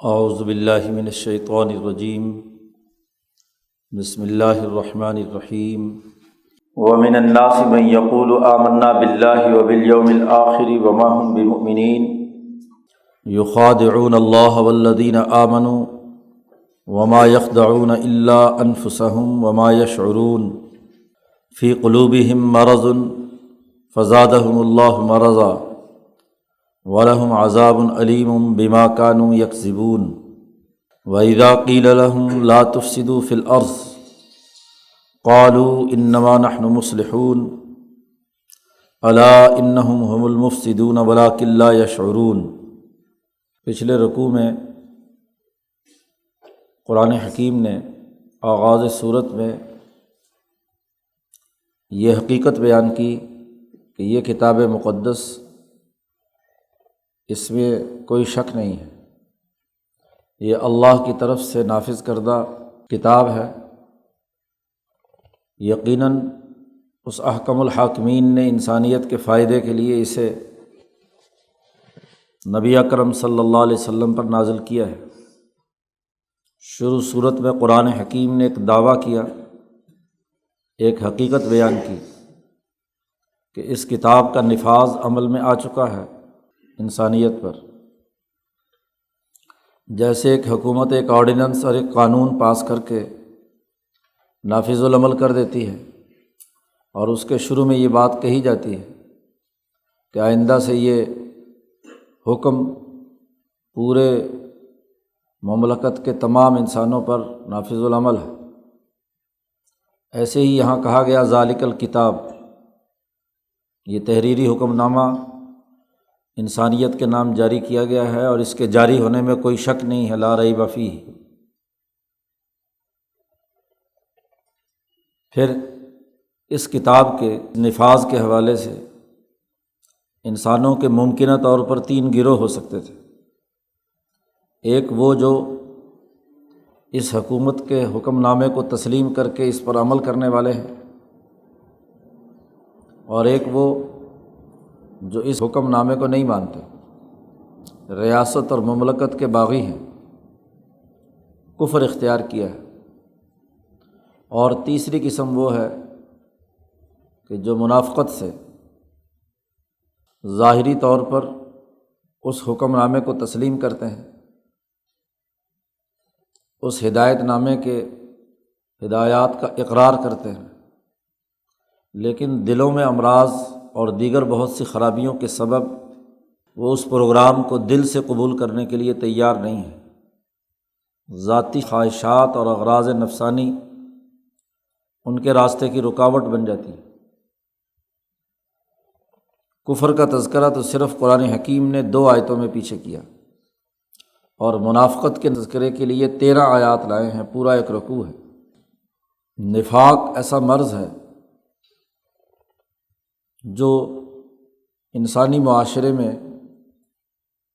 اعوذ باللہ من الشیطان الرجیم بسم اللہ الرحمن الرحیم ومن الناس من یقول آمنا باللہ وبالیوم الآخر وما هم بمؤمنین یخادعون اللہ والذین آمنوا وما یخدعون الا انفسهم وما یشعرون فی قلوبہم مرض فزادہم اللہ مرضا وَلَهُمْ عَذَابٌ أَلِيمٌ بِمَا كَانُوا يَكْذِبُونَ وَإِذَا قِيلَ لَهُمْ لَا تُفْسِدُوا فِي الْأَرْضِ قَالُوا إِنَّمَا نَحْنُ مُصْلِحُونَ أَلَا إِنَّهُمْ هُمُ الْمُفْسِدُونَ وَلَكِنْ لَا يَشْعُرُونَ۔ پچھلے رکوع میں قرآن حکیم نے آغاز صورت میں یہ حقیقت بیان کی کہ یہ کتاب مقدس، اس میں کوئی شک نہیں ہے، یہ اللہ کی طرف سے نافذ کردہ کتاب ہے۔ یقیناً اس احکم الحاکمین نے انسانیت کے فائدے کے لیے اسے نبی اکرم صلی اللہ علیہ وسلم پر نازل کیا ہے۔ شروع صورت میں قرآن حکیم نے ایک دعویٰ کیا، ایک حقیقت بیان کی کہ اس کتاب کا نفاذ عمل میں آ چکا ہے انسانیت پر۔ جیسے ایک حکومت ایک آرڈیننس اور ایک قانون پاس کر کے نافذ العمل کر دیتی ہے، اور اس کے شروع میں یہ بات کہی جاتی ہے کہ آئندہ سے یہ حکم پورے مملکت کے تمام انسانوں پر نافذ العمل ہے، ایسے ہی یہاں کہا گیا ذالک الکتاب، یہ تحریری حکم نامہ انسانیت کے نام جاری کیا گیا ہے، اور اس کے جاری ہونے میں کوئی شک نہیں ہے، لا ریب فیہ۔ پھر اس کتاب کے نفاذ کے حوالے سے انسانوں کے ممکنہ طور پر تین گروہ ہو سکتے تھے۔ ایک وہ جو اس حکومت کے حکم نامے کو تسلیم کر کے اس پر عمل کرنے والے ہیں، اور ایک وہ جو اس حکم نامے کو نہیں مانتے، ریاست اور مملکت کے باغی ہیں، کفر اختیار کیا ہے۔ اور تیسری قسم وہ ہے کہ جو منافقت سے ظاہری طور پر اس حکم نامے کو تسلیم کرتے ہیں، اس ہدایت نامے کے ہدایات کا اقرار کرتے ہیں، لیکن دلوں میں امراض اور دیگر بہت سی خرابیوں کے سبب وہ اس پروگرام کو دل سے قبول کرنے کے لیے تیار نہیں ہے۔ ذاتی خواہشات اور اغراض نفسانی ان کے راستے کی رکاوٹ بن جاتی ہے۔ کفر کا تذکرہ تو صرف قرآن حکیم نے 2 آیتوں میں پیچھے کیا، اور منافقت کے تذکرے کے لیے 13 آیات لائے ہیں، پورا ایک رکوع ہے۔ نفاق ایسا مرض ہے جو انسانی معاشرے میں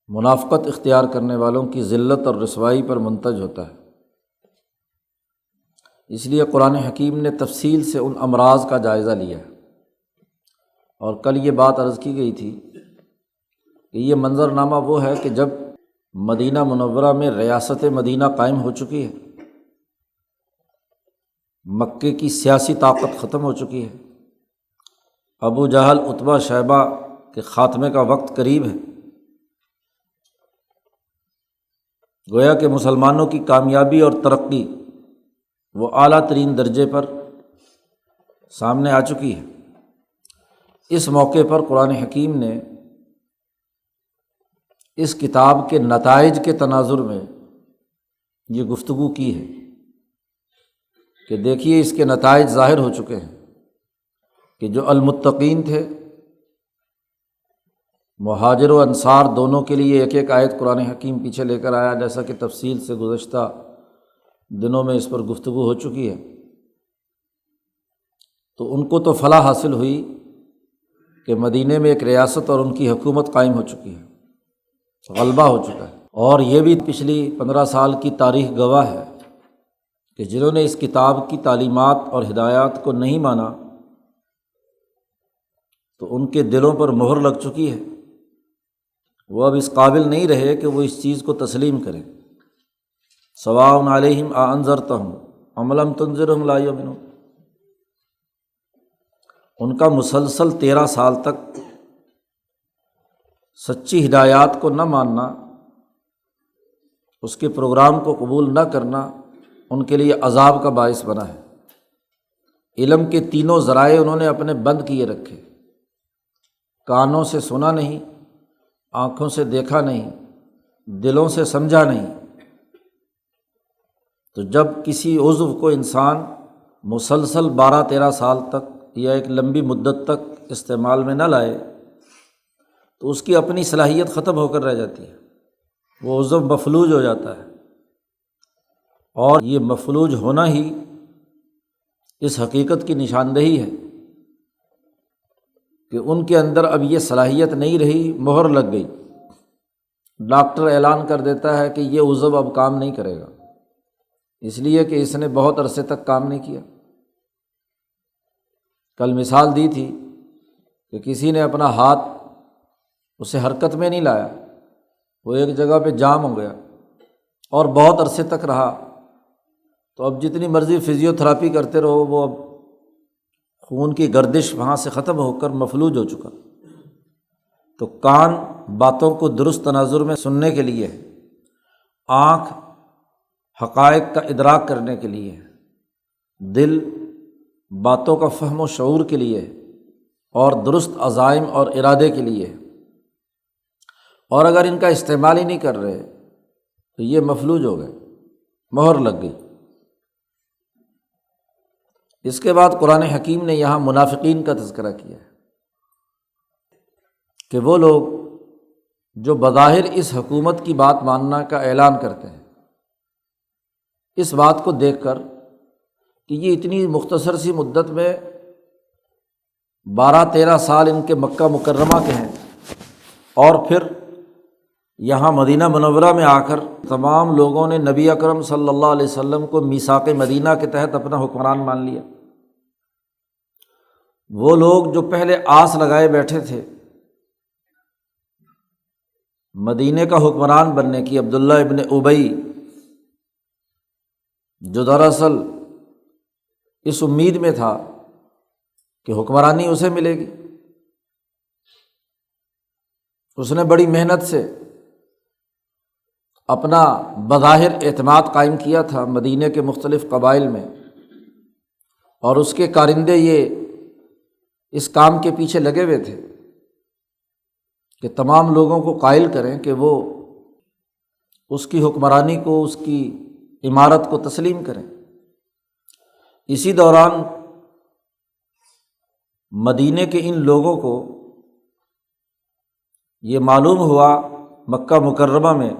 منافقت اختیار کرنے والوں کی ذلت اور رسوائی پر منتج ہوتا ہے۔ اس لیے قرآن حکیم نے تفصیل سے ان امراض کا جائزہ لیا ہے، اور کل یہ بات عرض کی گئی تھی کہ یہ منظرنامہ وہ ہے کہ جب مدینہ منورہ میں ریاست مدینہ قائم ہو چکی ہے، مکے کی سیاسی طاقت ختم ہو چکی ہے، ابو جہل عتبہ شیبہ کے خاتمے کا وقت قریب ہے، گویا کہ مسلمانوں کی کامیابی اور ترقی وہ اعلیٰ ترین درجے پر سامنے آ چکی ہے۔ اس موقع پر قرآن حکیم نے اس کتاب کے نتائج کے تناظر میں یہ گفتگو کی ہے کہ دیکھیے اس کے نتائج ظاہر ہو چکے ہیں کہ جو المتقین تھے، مہاجر و انصار دونوں کے لیے ایک ایک آیت قرآن حکیم پیچھے لے کر آیا، جیسا کہ تفصیل سے گزشتہ دنوں میں اس پر گفتگو ہو چکی ہے۔ تو ان کو تو فلاح حاصل ہوئی کہ مدینے میں ایک ریاست اور ان کی حکومت قائم ہو چکی ہے، غلبہ ہو چکا ہے۔ اور یہ بھی پچھلی 15 سال کی تاریخ گواہ ہے کہ جنہوں نے اس کتاب کی تعلیمات اور ہدایات کو نہیں مانا، تو ان کے دلوں پر مہر لگ چکی ہے، وہ اب اس قابل نہیں رہے کہ وہ اس چیز کو تسلیم کریں۔ سواء علیہم اانذرتہم ام لم تنذرہم لا یؤمنون۔ ان کا مسلسل 13 سال تک سچی ہدایات کو نہ ماننا، اس کے پروگرام کو قبول نہ کرنا ان کے لیے عذاب کا باعث بنا ہے۔ علم کے تینوں ذرائع انہوں نے اپنے بند کیے رکھے، کانوں سے سنا نہیں، آنکھوں سے دیکھا نہیں، دلوں سے سمجھا نہیں۔ تو جب کسی عضو کو انسان مسلسل 12-13 سال تک یا ایک لمبی مدت تک استعمال میں نہ لائے تو اس کی اپنی صلاحیت ختم ہو کر رہ جاتی ہے، وہ عضو مفلوج ہو جاتا ہے۔ اور یہ مفلوج ہونا ہی اس حقیقت کی نشاندہی ہے کہ ان کے اندر اب یہ صلاحیت نہیں رہی، مہر لگ گئی۔ ڈاکٹر اعلان کر دیتا ہے کہ یہ عضو اب کام نہیں کرے گا، اس لیے کہ اس نے بہت عرصے تک کام نہیں کیا۔ کل مثال دی تھی کہ کسی نے اپنا ہاتھ اسے حرکت میں نہیں لایا، وہ ایک جگہ پہ جام ہو گیا اور بہت عرصے تک رہا، تو اب جتنی مرضی فزیو تھراپی کرتے رہو، وہ اب خون کی گردش وہاں سے ختم ہو کر مفلوج ہو چکا۔ تو کان باتوں کو درست تناظر میں سننے کے لیے، آنکھ حقائق کا ادراک کرنے کے لیے، دل باتوں کا فہم و شعور کے لیے، اور درست عزائم اور ارادے کے لیے۔ اور اگر ان کا استعمال ہی نہیں کر رہے تو یہ مفلوج ہو گئے، مہر لگ گئی۔ اس کے بعد قرآن حکیم نے یہاں منافقین کا تذکرہ کیا ہے کہ وہ لوگ جو بظاہر اس حکومت کی بات ماننا کا اعلان کرتے ہیں، اس بات کو دیکھ کر کہ یہ اتنی مختصر سی مدت میں 12-13 سال ان کے مکہ مکرمہ کے ہیں، اور پھر یہاں مدینہ منورہ میں آ کر تمام لوگوں نے نبی اکرم صلی اللہ علیہ وسلم کو میثاق مدینہ کے تحت اپنا حکمران مان لیا۔ وہ لوگ جو پہلے آس لگائے بیٹھے تھے مدینے کا حکمران بننے کی، عبداللہ ابن ابی، جو دراصل اس امید میں تھا کہ حکمرانی اسے ملے گی، اس نے بڑی محنت سے اپنا بظاہر اعتماد قائم کیا تھا مدینے کے مختلف قبائل میں، اور اس کے کارندے یہ اس کام کے پیچھے لگے ہوئے تھے کہ تمام لوگوں کو قائل کریں کہ وہ اس کی حکمرانی کو، اس کی عمارت کو تسلیم کریں۔ اسی دوران مدینے کے ان لوگوں کو یہ معلوم ہوا مکہ مکرمہ میں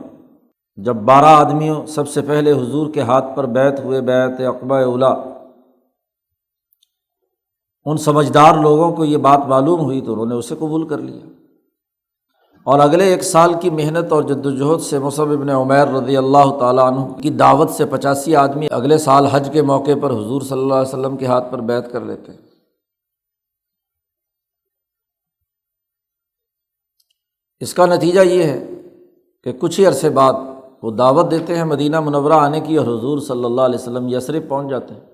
جب 12 آدمیوں سب سے پہلے حضور کے ہاتھ پر بیعت ہوئے، بیعت عقبہ اولیٰ، ان سمجھدار لوگوں کو یہ بات معلوم ہوئی تو انہوں نے اسے قبول کر لیا، اور اگلے 1 سال کی محنت اور جدوجہد سے مصعب ابن عمیر رضی اللہ تعالیٰ عنہ کی دعوت سے 85 آدمی اگلے سال حج کے موقع پر حضور صلی اللہ علیہ وسلم کے ہاتھ پر بیعت کر لیتے ہیں۔ اس کا نتیجہ یہ ہے کہ کچھ ہی عرصے بعد وہ دعوت دیتے ہیں مدینہ منورہ آنے کی، اور حضور صلی اللہ علیہ وسلم یثرب پہنچ جاتے ہیں۔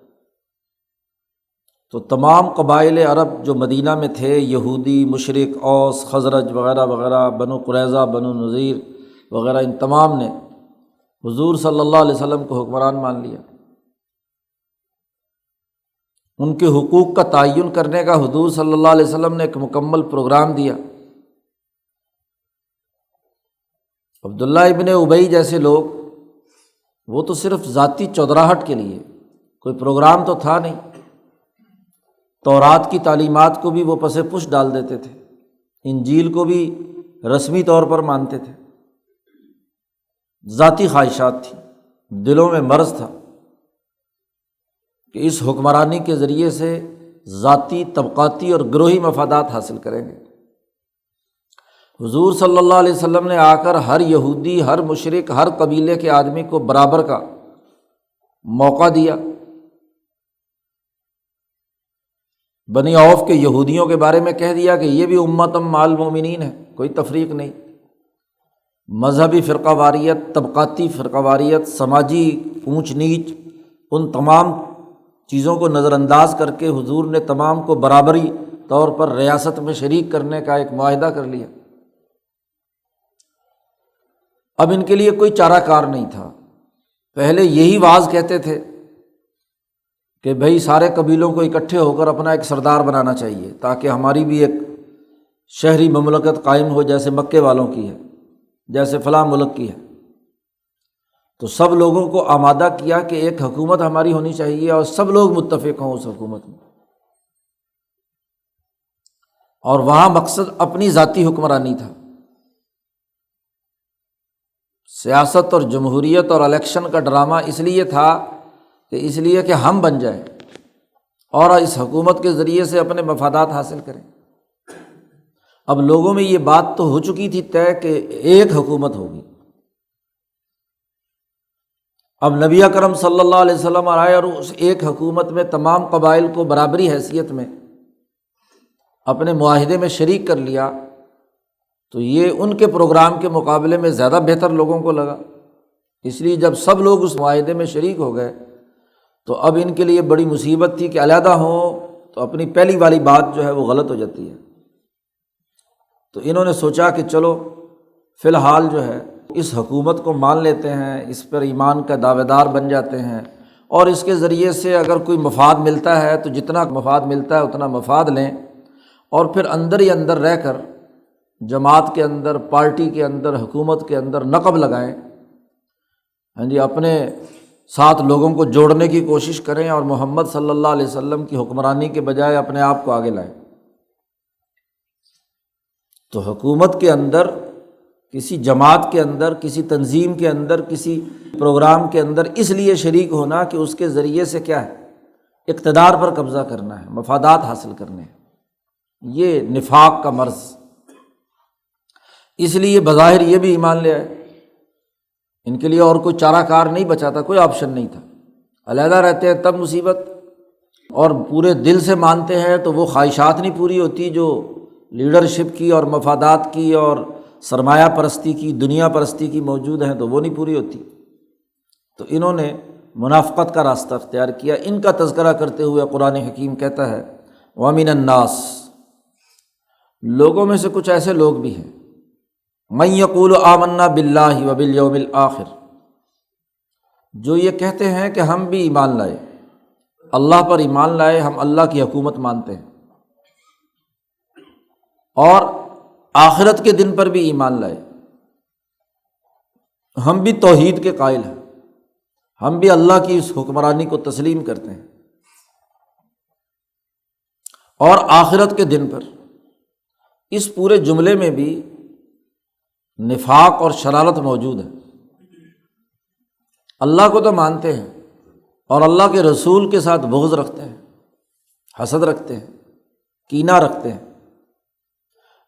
تو تمام قبائل عرب جو مدینہ میں تھے، یہودی، مشرک، اوس، خزرج وغیرہ وغیرہ، بنو قریظہ، بنو نذیر وغیرہ، ان تمام نے حضور صلی اللہ علیہ وسلم کو حکمران مان لیا۔ ان کے حقوق کا تعین کرنے کا حضور صلی اللہ علیہ وسلم نے ایک مکمل پروگرام دیا۔ عبداللہ ابن ابی جیسے لوگ، وہ تو صرف ذاتی چودراہٹ کے لیے، کوئی پروگرام تو تھا نہیں، تورات کی تعلیمات کو بھی وہ پس پش ڈال دیتے تھے، انجیل کو بھی رسمی طور پر مانتے تھے۔ ذاتی خواہشات تھیں، دلوں میں مرض تھا کہ اس حکمرانی کے ذریعے سے ذاتی، طبقاتی اور گروہی مفادات حاصل کریں گے۔ حضور صلی اللہ علیہ وسلم نے آ کر ہر یہودی، ہر مشرک، ہر قبیلے کے آدمی کو برابر کا موقع دیا۔ بنی عوف کے یہودیوں کے بارے میں کہہ دیا کہ یہ بھی امتم مع المؤمنین ہے، کوئی تفریق نہیں۔ مذہبی فرقہ واریت، طبقاتی فرقہ واریت، سماجی اونچ نیچ، ان تمام چیزوں کو نظر انداز کر کے حضور نے تمام کو برابری طور پر ریاست میں شریک کرنے کا ایک معاہدہ کر لیا۔ اب ان کے لیے کوئی چارہ کار نہیں تھا۔ پہلے یہی واعظ کہتے تھے کہ بھئی سارے قبیلوں کو اکٹھے ہو کر اپنا ایک سردار بنانا چاہیے تاکہ ہماری بھی ایک شہری مملکت قائم ہو، جیسے مکے والوں کی ہے، جیسے فلاں ملک کی ہے۔ تو سب لوگوں کو آمادہ کیا کہ ایک حکومت ہماری ہونی چاہیے اور سب لوگ متفق ہوں اس حکومت میں، اور وہاں مقصد اپنی ذاتی حکمرانی تھا۔ سیاست اور جمہوریت اور الیکشن کا ڈرامہ اس لیے تھا کہ ہم بن جائیں اور اس حکومت کے ذریعے سے اپنے مفادات حاصل کریں۔ اب لوگوں میں یہ بات تو ہو چکی تھی طے کہ ایک حکومت ہوگی۔ اب نبی اکرم صلی اللہ علیہ وسلم آئے اور اس ایک حکومت میں تمام قبائل کو برابری حیثیت میں اپنے معاہدے میں شریک کر لیا، تو یہ ان کے پروگرام کے مقابلے میں زیادہ بہتر لوگوں کو لگا۔ اس لیے جب سب لوگ اس معاہدے میں شریک ہو گئے تو اب ان کے لیے بڑی مصیبت تھی کہ علیحدہ ہوں تو اپنی پہلی والی بات جو ہے وہ غلط ہو جاتی ہے۔ تو انہوں نے سوچا کہ چلو فی الحال جو ہے اس حکومت کو مان لیتے ہیں، اس پر ایمان کا دعوے دار بن جاتے ہیں، اور اس کے ذریعے سے اگر کوئی مفاد ملتا ہے تو جتنا مفاد ملتا ہے اتنا مفاد لیں، اور پھر اندر ہی اندر رہ کر جماعت کے اندر، پارٹی کے اندر، حکومت کے اندر نقب لگائیں، ہاں جی، اپنے ساتھ لوگوں کو جوڑنے کی کوشش کریں اور محمد صلی اللہ علیہ وسلم کی حکمرانی کے بجائے اپنے آپ کو آگے لائیں۔ تو حکومت کے اندر، کسی جماعت کے اندر، کسی تنظیم کے اندر، کسی پروگرام کے اندر اس لیے شریک ہونا کہ اس کے ذریعے سے کیا ہے، اقتدار پر قبضہ کرنا ہے، مفادات حاصل کرنے ہیں۔ یہ نفاق کا مرض۔ اس لیے بظاہر یہ بھی ایمان لے آئے، ان کے لیے اور کوئی چارہ کار نہیں بچا تھا، کوئی آپشن نہیں تھا۔ علیحدہ رہتے ہیں تب مصیبت، اور پورے دل سے مانتے ہیں تو وہ خواہشات نہیں پوری ہوتی جو لیڈرشپ کی اور مفادات کی اور سرمایہ پرستی کی، دنیا پرستی کی موجود ہیں، تو وہ نہیں پوری ہوتی۔ تو انہوں نے منافقت کا راستہ اختیار کیا۔ ان کا تذکرہ کرتے ہوئے قرآن حکیم کہتا ہے وَمِنَ النَّاسِ، لوگوں میں سے کچھ ایسے لوگ بھی ہیں، مَن یقول آمنا باللہ وبالیوم الآخر، جو یہ کہتے ہیں کہ ہم بھی ایمان لائے، اللہ پر ایمان لائے، ہم اللہ کی حکومت مانتے ہیں، اور آخرت کے دن پر بھی ایمان لائے، ہم بھی توحید کے قائل ہیں، ہم بھی اللہ کی اس حکمرانی کو تسلیم کرتے ہیں، اور آخرت کے دن پر۔ اس پورے جملے میں بھی نفاق اور شرارت موجود ہے۔ اللہ کو تو مانتے ہیں اور اللہ کے رسول کے ساتھ بغض رکھتے ہیں، حسد رکھتے ہیں، کینہ رکھتے ہیں۔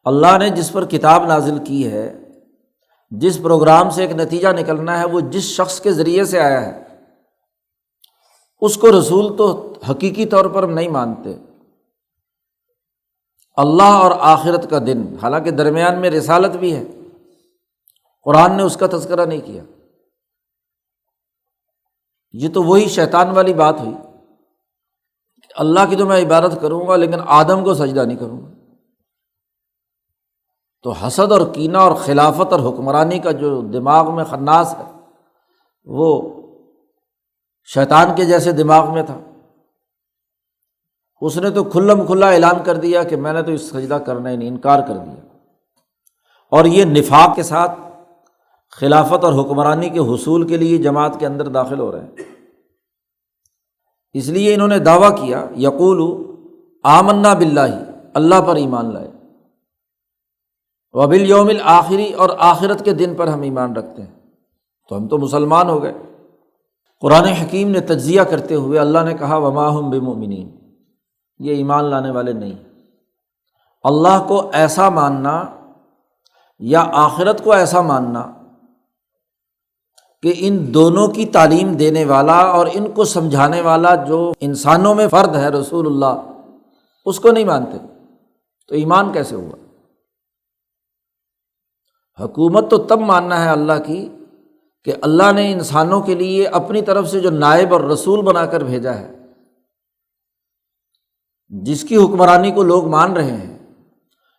اللہ نے جس پر کتاب نازل کی ہے، جس پروگرام سے ایک نتیجہ نکلنا ہے، وہ جس شخص کے ذریعے سے آیا ہے، اس کو رسول تو حقیقی طور پر نہیں مانتے۔ اللہ اور آخرت کا دن، حالانکہ درمیان میں رسالت بھی ہے، قرآن نے اس کا تذکرہ نہیں کیا۔ یہ تو وہی شیطان والی بات ہوئی کہ اللہ کی تو میں عبادت کروں گا لیکن آدم کو سجدہ نہیں کروں گا۔ تو حسد اور کینہ اور خلافت اور حکمرانی کا جو دماغ میں خناس ہے، وہ شیطان کے جیسے دماغ میں تھا۔ اس نے تو کھلم کھلا اعلان کر دیا کہ میں نے تو اس سجدہ کرنا ہی نہیں، انکار کر دیا۔ اور یہ نفاق کے ساتھ خلافت اور حکمرانی کے حصول کے لیے جماعت کے اندر داخل ہو رہے ہیں۔ اس لیے انہوں نے دعویٰ کیا یقول آمنا باللہ، اللہ پر ایمان لائے، وبالیوم الآخری، اور آخرت کے دن پر ہم ایمان رکھتے ہیں، تو ہم تو مسلمان ہو گئے۔ قرآن حکیم نے تجزیہ کرتے ہوئے اللہ نے کہا وما ہم بمؤمنین، یہ ایمان لانے والے نہیں۔ اللہ کو ایسا ماننا یا آخرت کو ایسا ماننا کہ ان دونوں کی تعلیم دینے والا اور ان کو سمجھانے والا جو انسانوں میں فرد ہے رسول اللہ، اس کو نہیں مانتے، تو ایمان کیسے ہوا؟ حکومت تو تب ماننا ہے اللہ کی کہ اللہ نے انسانوں کے لیے اپنی طرف سے جو نائب اور رسول بنا کر بھیجا ہے، جس کی حکمرانی کو لوگ مان رہے ہیں،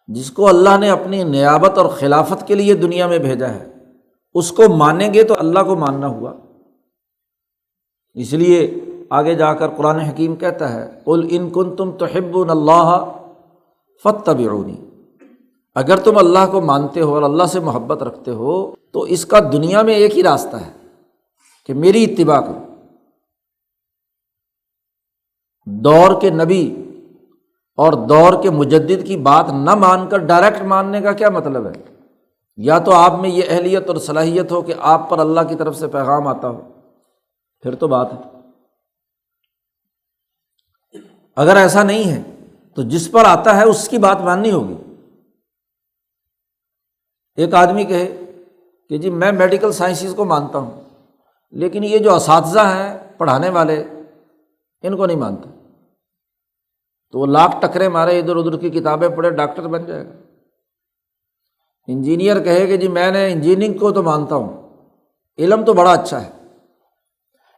جس کو اللہ نے اپنی نیابت اور خلافت کے لیے دنیا میں بھیجا ہے، اس کو مانیں گے تو اللہ کو ماننا ہوا۔ اس لیے آگے جا کر قرآن حکیم کہتا ہے قُلْ إِن كُنتُمْ تُحِبُّونَ اللَّهَ فَاتَّبِعُونِی، اگر تم اللہ کو مانتے ہو اور اللہ سے محبت رکھتے ہو تو اس کا دنیا میں ایک ہی راستہ ہے کہ میری اتباع کرو۔ دور کے نبی اور دور کے مجدد کی بات نہ مان کر ڈائریکٹ ماننے کا کیا مطلب ہے؟ یا تو آپ میں یہ اہلیت اور صلاحیت ہو کہ آپ پر اللہ کی طرف سے پیغام آتا ہو، پھر تو بات ہے۔ اگر ایسا نہیں ہے تو جس پر آتا ہے اس کی بات ماننی ہوگی۔ ایک آدمی کہے کہ جی میں میڈیکل سائنسز کو مانتا ہوں، لیکن یہ جو اساتذہ ہیں پڑھانے والے ان کو نہیں مانتا، تو وہ لاکھ ٹکرے مارے، ادھر ادھر کی کتابیں پڑھے، ڈاکٹر بن جائے گا۔ انجینئر کہے کہ جی میں نے انجینئرنگ کو تو مانتا ہوں، علم تو بڑا اچھا ہے،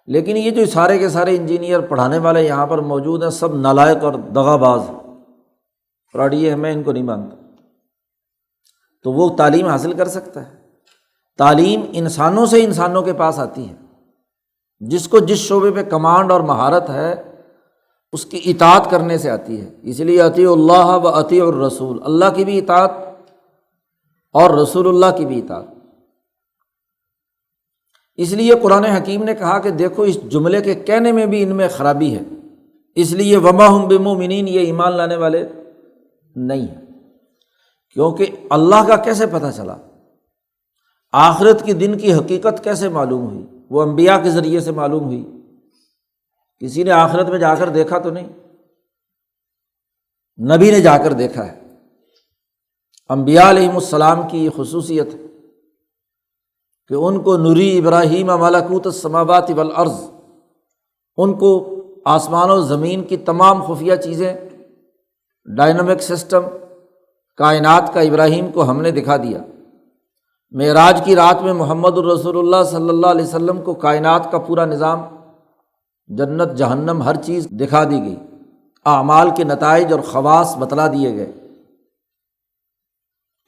لیکن یہ جو سارے کے سارے انجینئر پڑھانے والے یہاں پر موجود ہیں سب نالائق اور دغا باز فراڈی ہیں، میں ان کو نہیں مانتا۔ تو وہ تعلیم حاصل کر سکتا ہے؟ تعلیم انسانوں سے انسانوں کے پاس آتی ہے، جس کو جس شعبے پہ کمانڈ اور مہارت ہے اس کی اطاعت کرنے سے آتی ہے۔ اس لیے اطیعوا اللہ و اطیعوا الرسول، اللہ کی بھی اطاعت اور رسول اللہ کی بھی اطاعت۔ اس لیے قرآن حکیم نے کہا کہ دیکھو اس جملے کے کہنے میں بھی ان میں خرابی ہے، اس لیے وما ہم بمؤمنین، یہ ایمان لانے والے نہیں ہیں۔ کیونکہ اللہ کا کیسے پتہ چلا؟ آخرت کے دن کی حقیقت کیسے معلوم ہوئی؟ وہ انبیاء کے ذریعے سے معلوم ہوئی۔ کسی نے آخرت میں جا کر دیکھا تو نہیں، نبی نے جا کر دیکھا ہے۔ انبیاء علیہم السلام کی یہ خصوصیت ہے کہ ان کو نری ابراہیم ملکوت السماوات والارض، ان کو آسمان و زمین کی تمام خفیہ چیزیں، ڈائنامک سسٹم کائنات کا ابراہیم کو ہم نے دکھا دیا۔ معراج کی رات میں محمد الرسول اللہ صلی اللہ علیہ وسلم کو کائنات کا پورا نظام، جنت جہنم ہر چیز دکھا دی گئی، اعمال کے نتائج اور خواص بتلا دیے گئے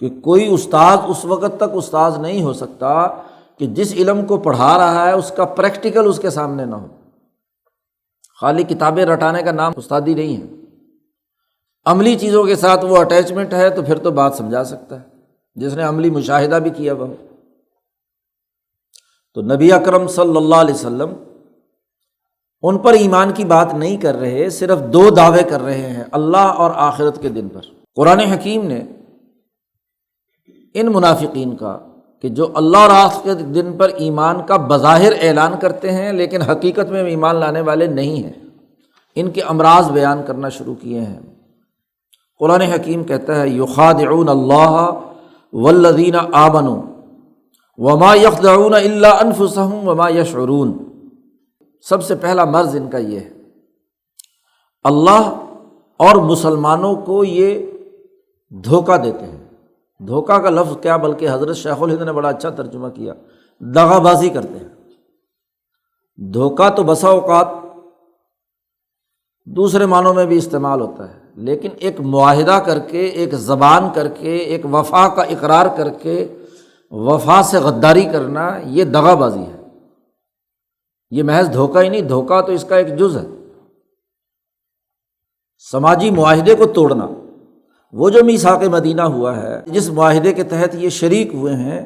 کہ کوئی استاد اس وقت تک استاد نہیں ہو سکتا کہ جس علم کو پڑھا رہا ہے اس کا پریکٹیکل اس کے سامنے نہ ہو۔ خالی کتابیں رٹانے کا نام استادی نہیں ہے، عملی چیزوں کے ساتھ وہ اٹیچمنٹ ہے تو پھر تو بات سمجھا سکتا ہے جس نے عملی مشاہدہ بھی کیا وہ۔ تو نبی اکرم صلی اللہ علیہ وسلم ان پر ایمان کی بات نہیں کر رہے، صرف دو دعوے کر رہے ہیں اللہ اور آخرت کے دن پر۔ قرآن حکیم نے ان منافقین کا کہ جو اللہ اور آخرت کے دن پر ایمان کا بظاہر اعلان کرتے ہیں لیکن حقیقت میں ایمان لانے والے نہیں ہیں، ان کے امراض بیان کرنا شروع کیے ہیں۔ قرآن حکیم کہتا ہے یخادعون اللہ والذین آمنوا وما یخدعون الا انفسهم وما یشعرون۔ سب سے پہلا مرض ان کا یہ ہے، اللہ اور مسلمانوں کو یہ دھوکہ دیتے ہیں۔ دھوکہ کا لفظ کیا بلکہ حضرت شیخ الہند نے بڑا اچھا ترجمہ کیا، دغا بازی کرتے ہیں۔ دھوکہ تو بسا اوقات دوسرے معنوں میں بھی استعمال ہوتا ہے، لیکن ایک معاہدہ کر کے، ایک زبان کر کے، ایک وفا کا اقرار کر کے وفا سے غداری کرنا، یہ دغا بازی ہے۔ یہ محض دھوکہ ہی نہیں، دھوکہ تو اس کا ایک جز ہے۔ سماجی معاہدے کو توڑنا، وہ جو میثاق مدینہ ہوا ہے، جس معاہدے کے تحت یہ شریک ہوئے ہیں،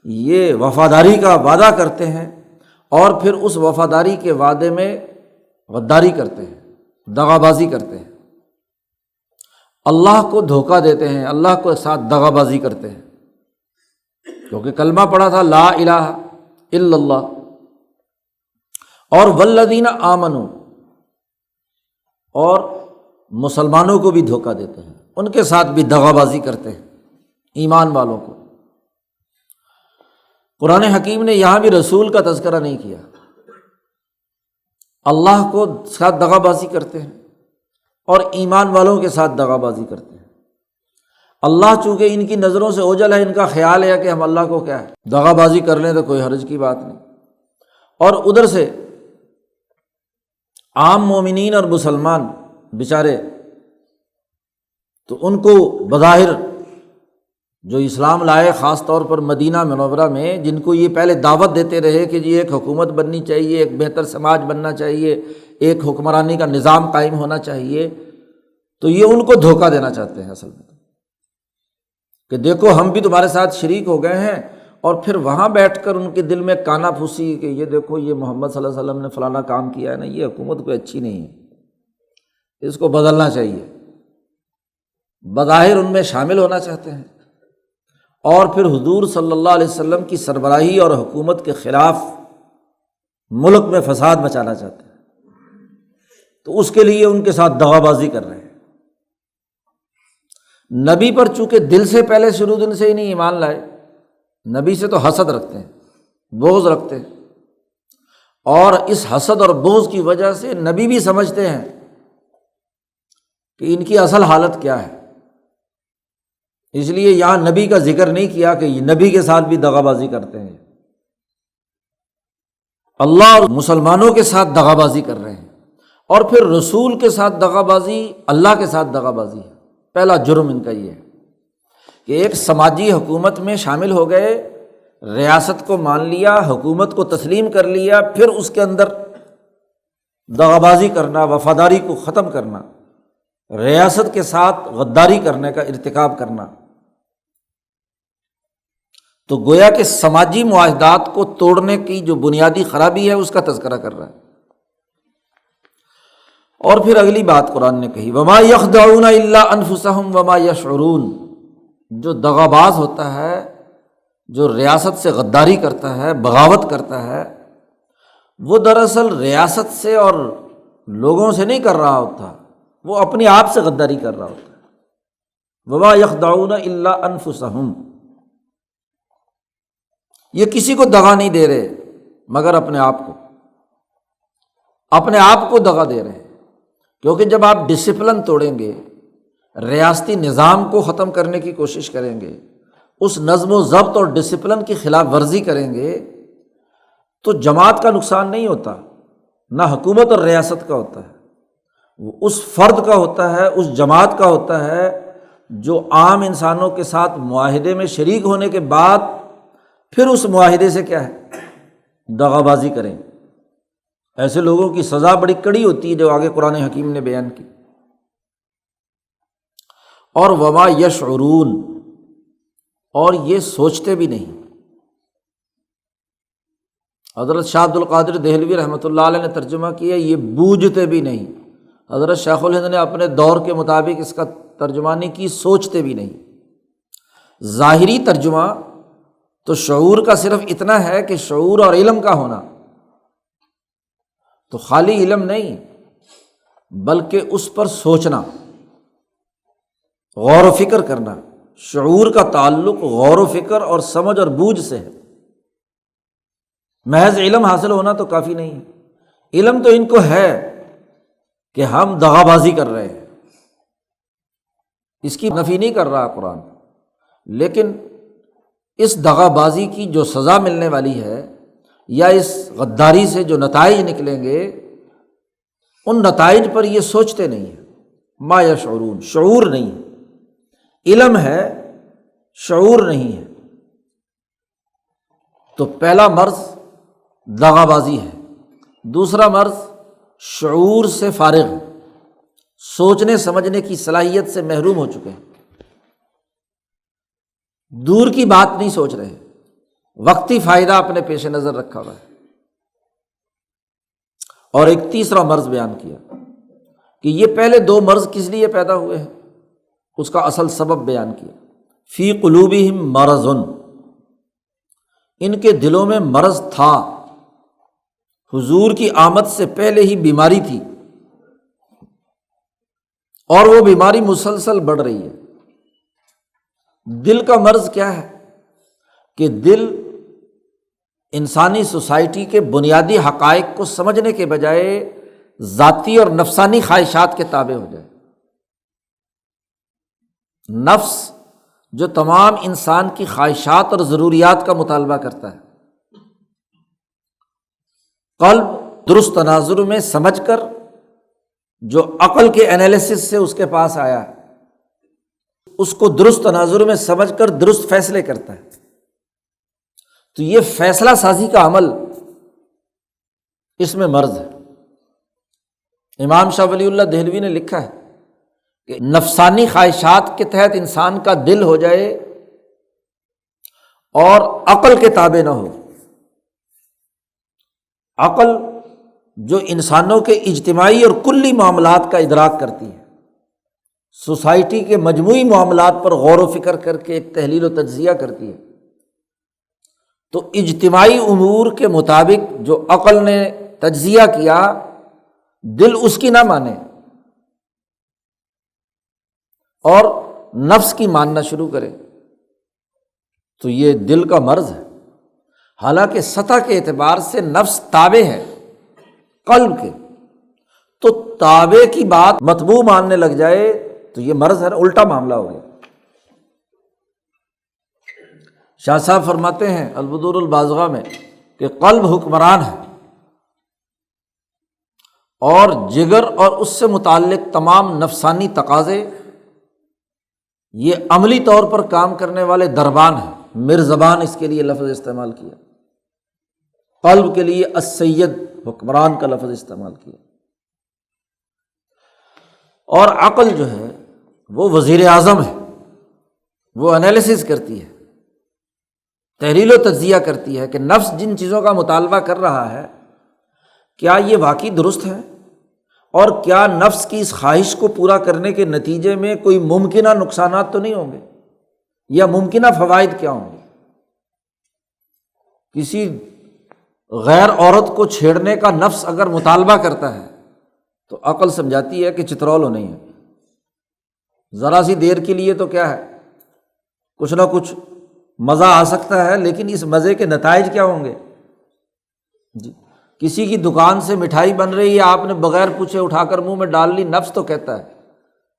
یہ وفاداری کا وعدہ کرتے ہیں اور پھر اس وفاداری کے وعدے میں غداری کرتے ہیں، دغا بازی کرتے ہیں، اللہ کو دھوکہ دیتے ہیں، اللہ کو ساتھ دغا بازی کرتے ہیں۔ کیونکہ کلمہ پڑھا تھا لا الہ الا اللہ، اور والذین آمنوا، اور مسلمانوں کو بھی دھوکہ دیتے ہیں، ان کے ساتھ بھی دغا بازی کرتے ہیں، ایمان والوں کو۔ قرآن حکیم نے یہاں بھی رسول کا تذکرہ نہیں کیا، اللہ کو ساتھ دغا بازی کرتے ہیں اور ایمان والوں کے ساتھ دغا بازی کرتے ہیں۔ اللہ چونکہ ان کی نظروں سے اوجھل ہے، ان کا خیال ہے کہ ہم اللہ کو کیا ہے دغا بازی کر لیں تو کوئی حرج کی بات نہیں، اور ادھر سے عام مومنین اور مسلمان بیچارے تو ان کو بظاہر جو اسلام لائے، خاص طور پر مدینہ منورہ میں، جن کو یہ پہلے دعوت دیتے رہے کہ جی ایک حکومت بننی چاہیے، ایک بہتر سماج بننا چاہیے، ایک حکمرانی کا نظام قائم ہونا چاہیے، تو یہ ان کو دھوکہ دینا چاہتے ہیں اصل میں کہ دیکھو ہم بھی تمہارے ساتھ شریک ہو گئے ہیں، اور پھر وہاں بیٹھ کر ان کے دل میں کانا پھوسی کہ یہ دیکھو یہ محمد صلی اللہ علیہ وسلم نے فلانا کام کیا ہے نا، یہ حکومت کوئی اچھی نہیں ہے، اس کو بدلنا چاہیے، بظاہر ان میں شامل ہونا چاہتے ہیں، اور پھر حضور صلی اللہ علیہ وسلم کی سربراہی اور حکومت کے خلاف ملک میں فساد مچانا چاہتے ہیں، تو اس کے لیے ان کے ساتھ دغا بازی کر رہے ہیں۔ نبی پر چونکہ دل سے پہلے شروع دن سے ہی نہیں ایمان لائے، نبی سے تو حسد رکھتے ہیں، بغض رکھتے ہیں، اور اس حسد اور بغض کی وجہ سے نبی بھی سمجھتے ہیں کہ ان کی اصل حالت کیا ہے، اس لیے یہاں نبی کا ذکر نہیں کیا کہ یہ نبی کے ساتھ بھی دغا بازی کرتے ہیں، اللہ اور مسلمانوں کے ساتھ دغا بازی کر رہے ہیں، اور پھر رسول کے ساتھ دغا بازی، اللہ کے ساتھ دغا بازی ہے۔ پہلا جرم ان کا یہ ہے کہ ایک سماجی حکومت میں شامل ہو گئے، ریاست کو مان لیا، حکومت کو تسلیم کر لیا، پھر اس کے اندر دغا بازی کرنا، وفاداری کو ختم کرنا، ریاست کے ساتھ غداری کرنے کا ارتکاب کرنا، تو گویا کہ سماجی معاہدات کو توڑنے کی جو بنیادی خرابی ہے اس کا تذکرہ کر رہا ہے۔ اور پھر اگلی بات قرآن نے کہی، وما یخدعون الا انفسهم وما یشعرون، جو دغا باز ہوتا ہے، جو ریاست سے غداری کرتا ہے، بغاوت کرتا ہے، وہ دراصل ریاست سے اور لوگوں سے نہیں کر رہا ہوتا، وہ اپنے آپ سے غداری کر رہا ہوتا ہے۔ وما یخدعون الا انفسهم، یہ کسی کو دغا نہیں دے رہے مگر اپنے آپ کو، اپنے آپ کو دغا دے رہے ہیں، کیونکہ جب آپ ڈسپلن توڑیں گے، ریاستی نظام کو ختم کرنے کی کوشش کریں گے، اس نظم و ضبط اور ڈسپلن کی خلاف ورزی کریں گے، تو جماعت کا نقصان نہیں ہوتا، نہ حکومت اور ریاست کا ہوتا ہے، وہ اس فرد کا ہوتا ہے، اس جماعت کا ہوتا ہے جو عام انسانوں کے ساتھ معاہدے میں شریک ہونے کے بعد پھر اس معاہدے سے کیا ہے دغا بازی کریں۔ ایسے لوگوں کی سزا بڑی کڑی ہوتی ہے جو آگے قرآن حکیم نے بیان کی۔ اور وما یشعرون، اور یہ سوچتے بھی نہیں۔ حضرت شاہ عبد القادر دہلوی رحمۃ اللہ علیہ نے ترجمہ کیا یہ بوجھتے بھی نہیں، حضرت شیخ الہند نے اپنے دور کے مطابق اس کا ترجمہ نہیں کی سوچتے بھی نہیں۔ ظاہری ترجمہ تو شعور کا صرف اتنا ہے کہ شعور اور علم کا ہونا، تو خالی علم نہیں بلکہ اس پر سوچنا، غور و فکر کرنا۔ شعور کا تعلق غور و فکر اور سمجھ اور بوجھ سے ہے، محض علم حاصل ہونا تو کافی نہیں ہے۔ علم تو ان کو ہے کہ ہم دغا بازی کر رہے ہیں، اس کی نفی نہیں کر رہا قرآن، لیکن اس دغا بازی کی جو سزا ملنے والی ہے یا اس غداری سے جو نتائج نکلیں گے، ان نتائج پر یہ سوچتے نہیں ہیں۔ ما یشعرون، شعور نہیں ہے، علم ہے شعور نہیں ہے۔ تو پہلا مرض دغا بازی ہے، دوسرا مرض شعور سے فارغ ہے، سوچنے سمجھنے کی صلاحیت سے محروم ہو چکے ہیں، دور کی بات نہیں سوچ رہے، وقتی فائدہ اپنے پیش نظر رکھا ہوا ہے۔ اور ایک تیسرا مرض بیان کیا کہ یہ پہلے دو مرض کس لیے پیدا ہوئے ہیں، اس کا اصل سبب بیان کیا۔ فی قلوبہم مرض، ان کے دلوں میں مرض تھا، حضور کی آمد سے پہلے ہی بیماری تھی، اور وہ بیماری مسلسل بڑھ رہی ہے۔ دل کا مرض کیا ہے کہ دل انسانی سوسائٹی کے بنیادی حقائق کو سمجھنے کے بجائے ذاتی اور نفسانی خواہشات کے تابع ہو جائے۔ نفس جو تمام انسان کی خواہشات اور ضروریات کا مطالبہ کرتا ہے۔ قلب درست تناظر میں سمجھ کر، جو عقل کے انالیسس سے اس کے پاس آیا ہے، اس کو درست تناظر میں سمجھ کر درست فیصلے کرتا ہے۔ تو یہ فیصلہ سازی کا عمل، اس میں مرض ہے۔ امام شاہ ولی اللہ دہلوی نے لکھا ہے کہ نفسانی خواہشات کے تحت انسان کا دل ہو جائے اور عقل کے تابع نہ ہو۔ عقل جو انسانوں کے اجتماعی اور کلی معاملات کا ادراک کرتی ہے، سوسائٹی کے مجموعی معاملات پر غور و فکر کر کے ایک تحلیل و تجزیہ کرتی ہے، تو اجتماعی امور کے مطابق جو عقل نے تجزیہ کیا، دل اس کی نہ مانے اور نفس کی ماننا شروع کرے، تو یہ دل کا مرض ہے۔ حالانکہ سطح کے اعتبار سے نفس تابع ہے قلب کے، تو تابع کی بات مطبوع ماننے لگ جائے تو یہ مرض ہے، الٹا معاملہ ہو گیا۔ شاہ صاحب فرماتے ہیں البدور البازغہ میں کہ قلب حکمران ہے، اور جگر اور اس سے متعلق تمام نفسانی تقاضے یہ عملی طور پر کام کرنے والے دربان ہیں۔ مرزبان اس کے لیے لفظ استعمال کیا، قلب کے لیے السید حکمران کا لفظ استعمال کیا، اور عقل جو ہے وہ وزیر اعظم ہے، وہ انالیسس کرتی ہے، تحلیل و تجزیہ کرتی ہے کہ نفس جن چیزوں کا مطالبہ کر رہا ہے کیا یہ واقعی درست ہے، اور کیا نفس کی اس خواہش کو پورا کرنے کے نتیجے میں کوئی ممکنہ نقصانات تو نہیں ہوں گے، یا ممکنہ فوائد کیا ہوں گے۔ کسی غیر عورت کو چھیڑنے کا نفس اگر مطالبہ کرتا ہے تو عقل سمجھاتی ہے کہ چترول ہو نہیں ہے، ذرا سی دیر کے لیے تو کیا ہے، کچھ نہ کچھ مزہ آ سکتا ہے، لیکن اس مزے کے نتائج کیا ہوں گے جی۔ کسی کی دکان سے مٹھائی بن رہی ہے، آپ نے بغیر پوچھے اٹھا کر منہ میں ڈال لی، نفس تو کہتا ہے،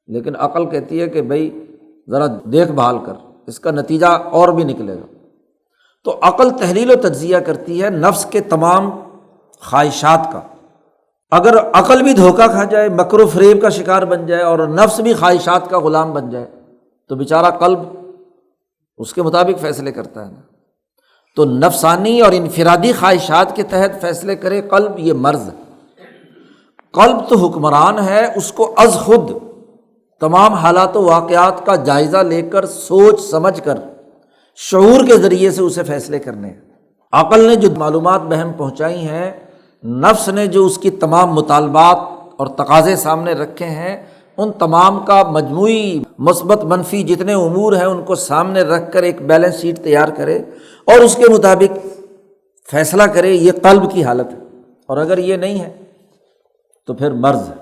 لیکن عقل کہتی ہے کہ بھائی ذرا دیکھ بھال کر، اس کا نتیجہ اور بھی نکلے گا۔ تو عقل تحلیل و تجزیہ کرتی ہے نفس کے تمام خواہشات کا۔ اگر عقل بھی دھوکہ کھا جائے، مکر و فریب کا شکار بن جائے، اور نفس بھی خواہشات کا غلام بن جائے، تو بیچارہ قلب اس کے مطابق فیصلے کرتا ہے نا۔ تو نفسانی اور انفرادی خواہشات کے تحت فیصلے کرے قلب، یہ مرض ہے۔ قلب تو حکمران ہے، اس کو از خود تمام حالات و واقعات کا جائزہ لے کر، سوچ سمجھ کر، شعور کے ذریعے سے اسے فیصلے کرنے ہیں۔ عقل نے جو معلومات بہم پہنچائی ہیں، نفس نے جو اس کی تمام مطالبات اور تقاضے سامنے رکھے ہیں، ان تمام کا مجموعی مثبت منفی جتنے امور ہیں ان کو سامنے رکھ کر ایک بیلنس شیٹ تیار کرے اور اس کے مطابق فیصلہ کرے، یہ قلب کی حالت ہے۔ اور اگر یہ نہیں ہے تو پھر مرض ہے۔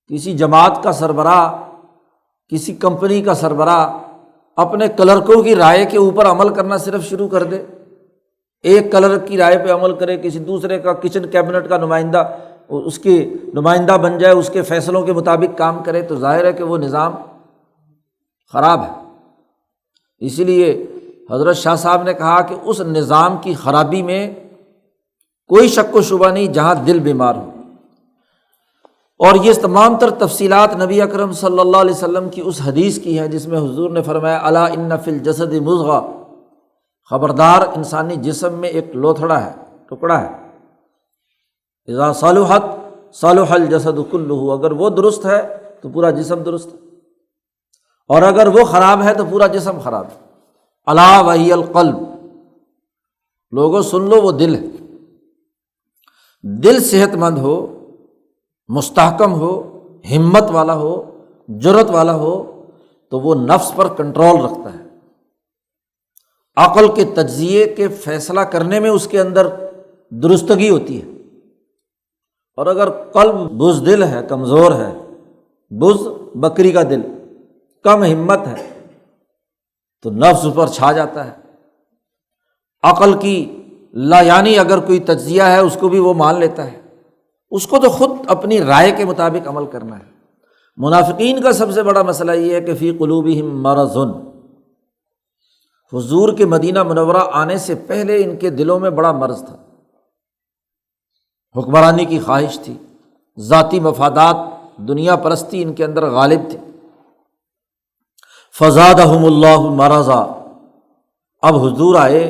کسی جماعت کا سربراہ، کسی کمپنی کا سربراہ اپنے کلرکوں کی رائے کے اوپر عمل کرنا صرف شروع کر دے، ایک کلرک کی رائے پہ عمل کرے، کسی دوسرے کا کچن کیبنٹ کا نمائندہ اس کی نمائندہ بن جائے، اس کے فیصلوں کے مطابق کام کرے، تو ظاہر ہے کہ وہ نظام خراب ہے۔ اسی لیے حضرت شاہ صاحب نے کہا کہ اس نظام کی خرابی میں کوئی شک و شبہ نہیں جہاں دل بیمار ہو۔ اور یہ تمام تر تفصیلات نبی اکرم صلی اللہ علیہ وسلم کی اس حدیث کی ہے جس میں حضور نے فرمایا الا ان فی الجسد مضغہ، خبردار انسانی جسم میں ایک لوتھڑا ہے، ٹکڑا ہے، اذا صلحت صلح الجسد کلہ، اگر وہ درست ہے تو پورا جسم درست ہے، اور اگر وہ خراب ہے تو پورا جسم خراب ہے۔ الا وہی القلب، لوگوں سن لو، وہ دل ہے۔ دل صحت مند ہو، مستحکم ہو، ہمت والا ہو، جرأت والا ہو، تو وہ نفس پر کنٹرول رکھتا ہے، عقل کے تجزیے کے فیصلہ کرنے میں اس کے اندر درستگی ہوتی ہے۔ اور اگر قلب بزدل ہے، کمزور ہے، بز بکری کا دل، کم ہمت ہے، تو نفس اس پر چھا جاتا ہے۔ عقل کی لا یعنی اگر کوئی تجزیہ ہے اس کو بھی وہ مان لیتا ہے، اس کو تو خود اپنی رائے کے مطابق عمل کرنا ہے۔ منافقین کا سب سے بڑا مسئلہ یہ ہے کہ فی قلوبہم مرض، حضور کے مدینہ منورہ آنے سے پہلے ان کے دلوں میں بڑا مرض تھا، حکمرانی کی خواہش تھی، ذاتی مفادات، دنیا پرستی ان کے اندر غالب تھی۔ فزادہم اللہ مرضا، اب حضور آئے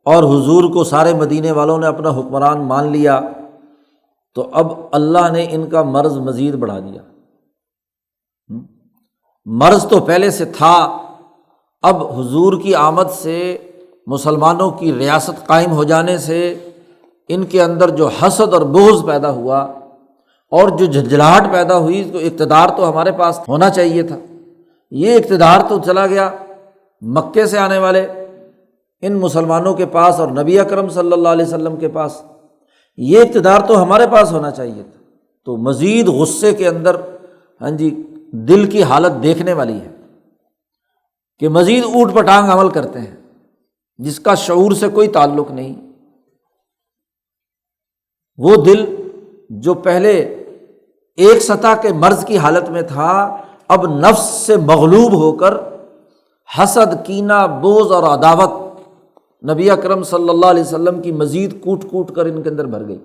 اور حضور کو سارے مدینے والوں نے اپنا حکمران مان لیا، تو اب اللہ نے ان کا مرض مزید بڑھا دیا۔ مرض تو پہلے سے تھا، اب حضور کی آمد سے، مسلمانوں کی ریاست قائم ہو جانے سے ان کے اندر جو حسد اور بغض پیدا ہوا اور جو جھنجھلاہٹ پیدا ہوئی، تو اقتدار تو ہمارے پاس ہونا چاہیے تھا، یہ اقتدار تو چلا گیا مکے سے آنے والے ان مسلمانوں کے پاس اور نبی اکرم صلی اللہ علیہ وسلم کے پاس، یہ اقتدار تو ہمارے پاس ہونا چاہیے تھا۔ تو مزید غصے کے اندر دل کی حالت دیکھنے والی ہے کہ مزید اوٹ پٹانگ عمل کرتے ہیں جس کا شعور سے کوئی تعلق نہیں۔ وہ دل جو پہلے ایک سطح کے مرض کی حالت میں تھا، اب نفس سے مغلوب ہو کر حسد، کینہ، بغض اور عداوت نبی اکرم صلی اللہ علیہ وسلم کی مزید کوٹ کوٹ کر ان کے اندر بھر گئی۔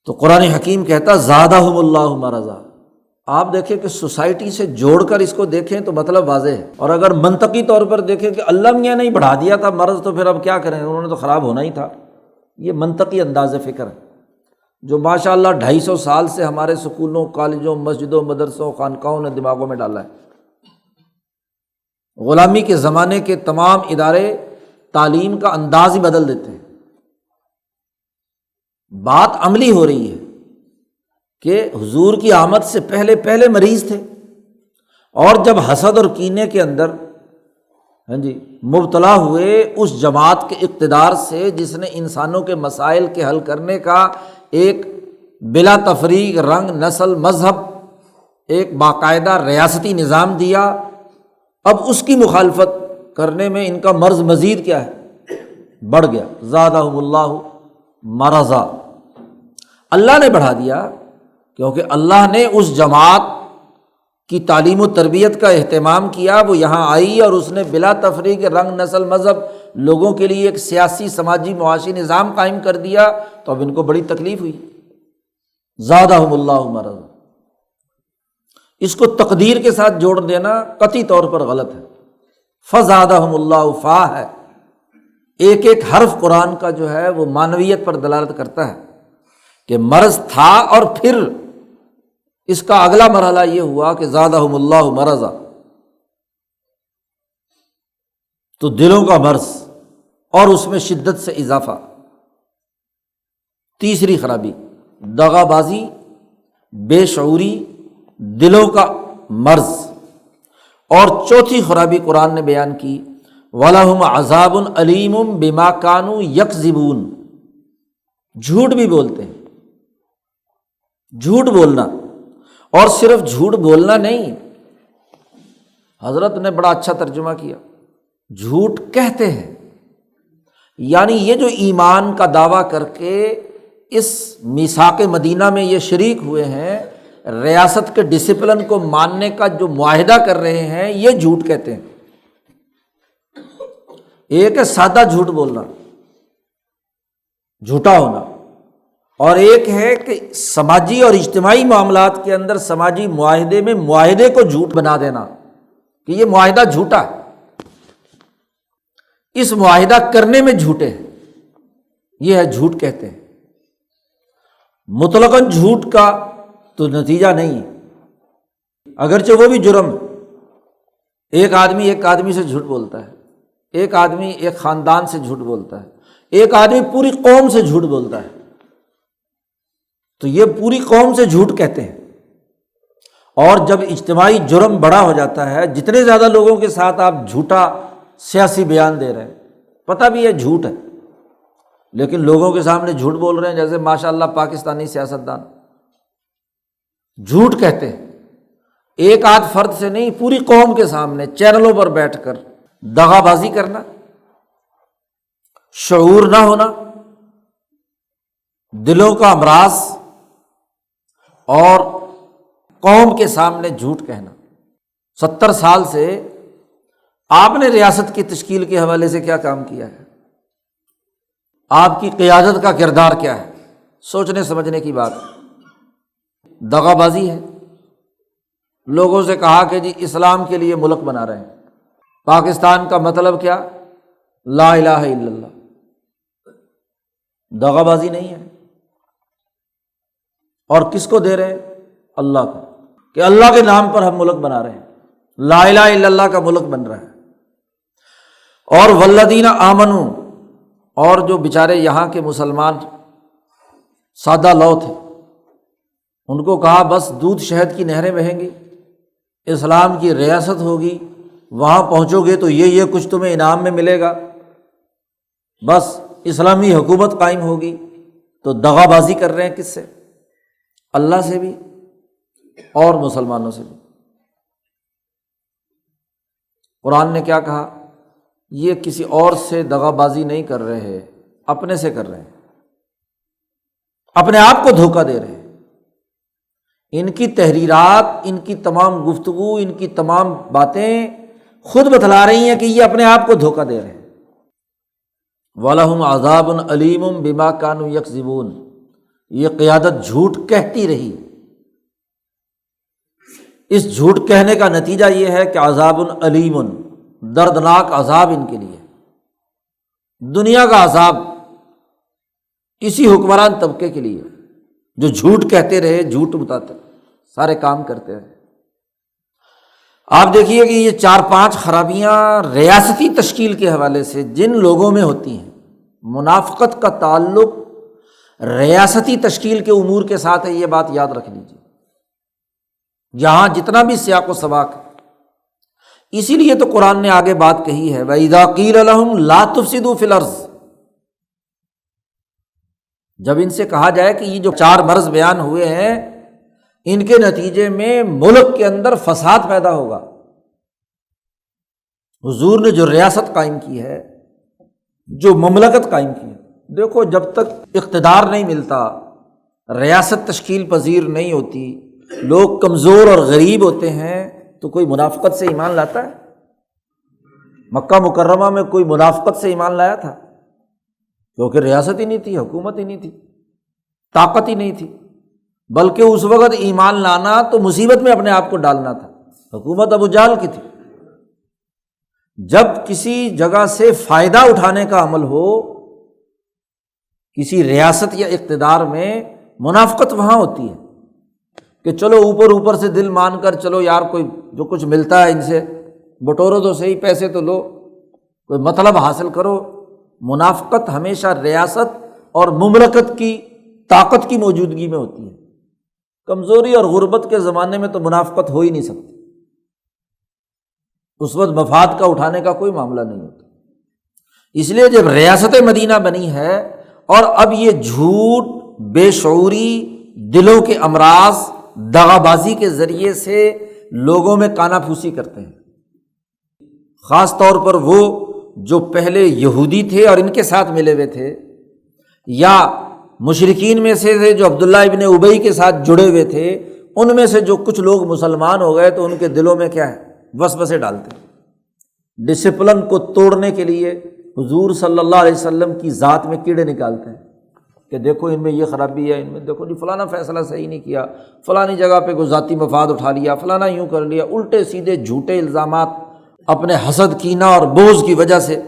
تو قرآن حکیم کہتا زادہم اللہ مرضا۔ آپ دیکھیں کہ سوسائٹی سے جوڑ کر اس کو دیکھیں تو مطلب واضح ہے، اور اگر منطقی طور پر دیکھیں کہ اللہ میاں نے بڑھا دیا تھا مرض تو پھر اب کیا کریں، انہوں نے تو خراب ہونا ہی تھا۔ یہ منطقی انداز فکر ہے جو ماشاء اللہ 250 سال سے ہمارے سکولوں، کالجوں، مسجدوں، مدرسوں، خانقاہوں نے دماغوں میں ڈالا ہے۔ غلامی کے زمانے کے تمام ادارے تعلیم کا انداز ہی بدل دیتے ہیں۔ بات عملی ہو رہی ہے کہ حضور کی آمد سے پہلے مریض تھے، اور جب حسد اور کینے کے اندر مبتلا ہوئے اس جماعت کے اقتدار سے جس نے انسانوں کے مسائل کے حل کرنے کا ایک بلا تفریق رنگ، نسل، مذہب، ایک باقاعدہ ریاستی نظام دیا، اب اس کی مخالفت کرنے میں ان کا مرض مزید کیا ہے، بڑھ گیا۔ زادہم اللہ مرضا، اللہ نے بڑھا دیا، کیونکہ اللہ نے اس جماعت کی تعلیم و تربیت کا اہتمام کیا، وہ یہاں آئی اور اس نے بلا تفریق رنگ، نسل، مذہب لوگوں کے لیے ایک سیاسی، سماجی، معاشی نظام قائم کر دیا، تو اب ان کو بڑی تکلیف ہوئی۔ زادہم اللہ مرضا، اس کو تقدیر کے ساتھ جوڑ دینا قطعی طور پر غلط ہے۔ فزادہم اللہ، فا ہے، ایک ایک حرف قرآن کا جو ہے وہ معنویت پر دلالت کرتا ہے کہ مرض تھا، اور پھر اس کا اگلا مرحلہ یہ ہوا کہ زادہم اللہ مرضا، تو دلوں کا مرض اور اس میں شدت سے اضافہ۔ تیسری خرابی دغا بازی، بے شعوری، دلوں کا مرض۔ اور چوتھی خرابی قرآن نے بیان کی وَلَهُمْ عَذَابٌ أَلِيمٌ بِمَا كَانُوا يَكْذِبُونَ، جھوٹ بھی بولتے ہیں۔ جھوٹ بولنا، اور صرف جھوٹ بولنا نہیں، حضرت نے بڑا اچھا ترجمہ کیا، جھوٹ کہتے ہیں، یعنی یہ جو ایمان کا دعویٰ کر کے اس میثاق مدینہ میں یہ شریک ہوئے ہیں، ریاست کے ڈسپلن کو ماننے کا جو معاہدہ کر رہے ہیں، یہ جھوٹ کہتے ہیں۔ ایک ہے سادہ جھوٹ بولنا، جھوٹا ہونا، اور ایک ہے کہ سماجی اور اجتماعی معاملات کے اندر سماجی معاہدے میں معاہدے کو جھوٹ بنا دینا کہ یہ معاہدہ جھوٹا ہے، اس معاہدہ کرنے میں جھوٹے ہیں، یہ ہے جھوٹ کہتے ہیں۔ مطلقاً جھوٹ کا تو نتیجہ نہیں ہے، اگرچہ وہ بھی جرم ہے۔ ایک آدمی سے جھوٹ بولتا ہے، ایک آدمی ایک خاندان سے جھوٹ بولتا ہے، ایک آدمی پوری قوم سے جھوٹ بولتا ہے، تو یہ پوری قوم سے جھوٹ کہتے ہیں۔ اور جب اجتماعی جرم بڑا ہو جاتا ہے، جتنے زیادہ لوگوں کے ساتھ آپ جھوٹا سیاسی بیان دے رہے ہیں، پتہ بھی ہے جھوٹ ہے، لیکن لوگوں کے سامنے جھوٹ بول رہے ہیں، جیسے ماشاءاللہ پاکستانی سیاستدان جھوٹ کہتے ہیں، ایک آدھ فرد سے نہیں، پوری قوم کے سامنے چینلوں پر بیٹھ کر دغا بازی کرنا، شعور نہ ہونا، دلوں کا امراض اور قوم کے سامنے جھوٹ کہنا۔ 70 سال سے آپ نے ریاست کی تشکیل کے حوالے سے کیا کام کیا ہے؟ آپ کی قیادت کا کردار کیا ہے؟ سوچنے سمجھنے کی بات ہے۔ دغا بازی ہے۔ لوگوں سے کہا کہ جی اسلام کے لیے ملک بنا رہے ہیں، پاکستان کا مطلب کیا؟ لا الہ الا اللہ۔ دغا بازی نہیں ہے۔ اور کس کو دے رہے ہیں؟ اللہ کو، کہ اللہ کے نام پر ہم ملک بنا رہے ہیں، لا الہ الا اللہ کا ملک بن رہا ہے۔ اور والذین آمنوا، اور جو بیچارے یہاں کے مسلمان سادہ لو تھے، ان کو کہا بس دودھ شہد کی نہریں بہیں گی، اسلام کی ریاست ہوگی، وہاں پہنچو گے تو یہ کچھ تمہیں انعام میں ملے گا، بس اسلامی حکومت قائم ہوگی۔ تو دغا بازی کر رہے ہیں کس سے؟ اللہ سے بھی اور مسلمانوں سے بھی۔ قرآن نے کیا کہا؟ یہ کسی اور سے دغا بازی نہیں کر رہے ہیں، اپنے سے کر رہے ہیں، اپنے آپ کو دھوکہ دے رہے ہیں۔ ان کی تحریرات، ان کی تمام گفتگو، ان کی تمام باتیں خود بتلا رہی ہیں کہ یہ اپنے آپ کو دھوکہ دے رہے ہیں۔ وَلَهُمْ عَذَابٌ أَلِيمٌ بِمَا كَانُوا يَكْذِبُونَ، یہ قیادت جھوٹ کہتی رہی۔ اس جھوٹ کہنے کا نتیجہ یہ ہے کہ عذاب علیم، دردناک عذاب ان کے لیے، دنیا کا عذاب اسی حکمران طبقے کے لیے جو جھوٹ کہتے رہے، جھوٹ بتاتے سارے کام کرتے رہے۔ آپ دیکھیے کہ یہ 4-5 خرابیاں ریاستی تشکیل کے حوالے سے جن لوگوں میں ہوتی ہیں، منافقت کا تعلق ریاستی تشکیل کے امور کے ساتھ ہے، یہ بات یاد رکھ لیجیے۔ جہاں جتنا بھی سیاق و سباق ہے، اسی لیے تو قرآن نے آگے بات کہی ہے وَإِذَا قِيلَ لَهُمْ لَا تُفْسِدُوا فِي الْأَرْضِ، جب ان سے کہا جائے کہ یہ جو 4 مرض بیان ہوئے ہیں ان کے نتیجے میں ملک کے اندر فساد پیدا ہوگا۔ حضور نے جو ریاست قائم کی ہے، جو مملکت قائم کی ہے، دیکھو جب تک اقتدار نہیں ملتا، ریاست تشکیل پذیر نہیں ہوتی، لوگ کمزور اور غریب ہوتے ہیں، تو کوئی منافقت سے ایمان لاتا ہے؟ مکہ مکرمہ میں کوئی منافقت سے ایمان لایا تھا؟ کیونکہ ریاست ہی نہیں تھی، حکومت ہی نہیں تھی، طاقت ہی نہیں تھی، بلکہ اس وقت ایمان لانا تو مصیبت میں اپنے آپ کو ڈالنا تھا۔ حکومت ابو جہل کی تھی۔ جب کسی جگہ سے فائدہ اٹھانے کا عمل ہو، کسی ریاست یا اقتدار میں، منافقت وہاں ہوتی ہے کہ چلو اوپر سے دل مان کر چلو یار، کوئی جو کچھ ملتا ہے ان سے بٹورو تو صحیح، پیسے تو لو، کوئی مطلب حاصل کرو۔ منافقت ہمیشہ ریاست اور مملکت کی طاقت کی موجودگی میں ہوتی ہے۔ کمزوری اور غربت کے زمانے میں تو منافقت ہو ہی نہیں سکتی، اس وقت مفاد کا اٹھانے کا کوئی معاملہ نہیں ہوتا۔ اس لیے جب ریاست مدینہ بنی ہے اور اب یہ جھوٹ، بے شعوری، دلوں کے امراض، دغا بازی کے ذریعے سے لوگوں میں کانا پھوسی کرتے ہیں، خاص طور پر وہ جو پہلے یہودی تھے اور ان کے ساتھ ملے ہوئے تھے، یا مشرکین میں سے تھے جو عبداللہ ابن ابی کے ساتھ جڑے ہوئے تھے، ان میں سے جو کچھ لوگ مسلمان ہو گئے تو ان کے دلوں میں کیا ہے؟ وسوسے ڈالتے ہیں۔ ڈسپلن کو توڑنے کے لیے حضور صلی اللہ علیہ وسلم کی ذات میں کیڑے نکالتے ہیں کہ دیکھو ان میں یہ خرابی ہے، ان میں دیکھو جی فلانا فیصلہ صحیح نہیں کیا، فلانی جگہ پہ کوئی ذاتی مفاد اٹھا لیا، فلانا یوں کر لیا، الٹے سیدھے جھوٹے الزامات اپنے حسد، کینہ اور بغض کی وجہ سے۔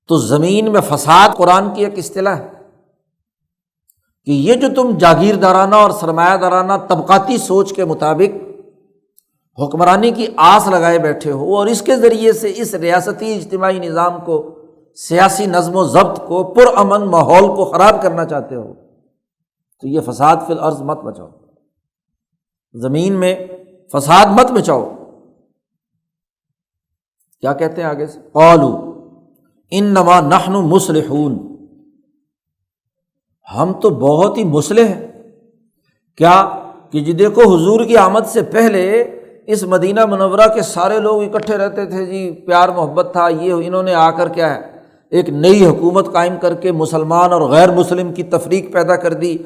تو زمین میں فساد قرآن کی ایک اصطلاح ہے کہ یہ جو تم جاگیردارانہ اور سرمایہ دارانہ طبقاتی سوچ کے مطابق حکمرانی کی آس لگائے بیٹھے ہو اور اس کے ذریعے سے اس ریاستی اجتماعی نظام کو، سیاسی نظم و ضبط کو، پرامن ماحول کو خراب کرنا چاہتے ہو، تو یہ فساد فی الارض مت مچاؤ، زمین میں فساد مت مچاؤ۔ کیا کہتے ہیں آگے سے؟ قالوا انما نحن مصلحون، ہم تو بہت ہی مصلح ہیں۔ کیا کہ جی دیکھو حضور کی آمد سے پہلے اس مدینہ منورہ کے سارے لوگ اکٹھے رہتے تھے جی، پیار محبت تھا، یہ انہوں نے آ کر کیا ہے، ایک نئی حکومت قائم کر کے مسلمان اور غیر مسلم کی تفریق پیدا کر دی،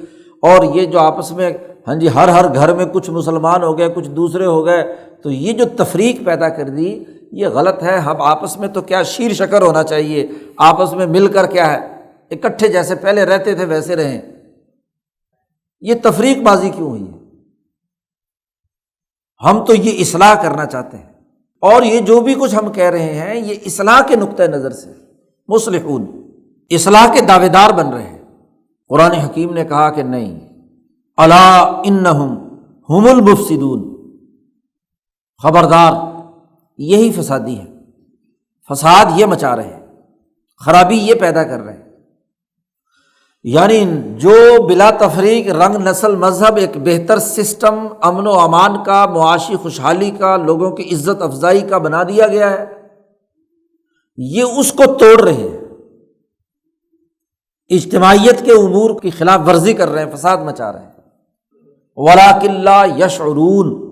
اور یہ جو آپس میں ہاں جی ہر گھر میں کچھ مسلمان ہو گئے کچھ دوسرے ہو گئے، تو یہ جو تفریق پیدا کر دی یہ غلط ہے۔ ہم آپس میں تو کیا شیر شکر ہونا چاہیے، آپس میں مل کر کیا ہے اکٹھے جیسے پہلے رہتے تھے ویسے رہیں۔ یہ تفریق بازی کیوں ہوئی ہے؟ ہم تو یہ اصلاح کرنا چاہتے ہیں، اور یہ جو بھی کچھ ہم کہہ رہے ہیں یہ اصلاح کے نقطہ نظر سے، مصلحون اصلاح کے دعوے دار بن رہے ہیں۔ قرآن حکیم نے کہا کہ نہیں، الا انہم ہم المفسدون، خبردار یہی فسادی ہے، فساد یہ مچا رہے ہیں، خرابی یہ پیدا کر رہے ہیں۔ یعنی جو بلا تفریق رنگ نسل مذہب ایک بہتر سسٹم امن و امان کا، معاشی خوشحالی کا، لوگوں کی عزت افزائی کا بنا دیا گیا ہے، یہ اس کو توڑ رہے ہیں، اجتماعیت کے امور کی خلاف ورزی کر رہے ہیں، فساد مچا رہے ہیں۔ وَلَٰكِن لَا يَشْعُرُونَ،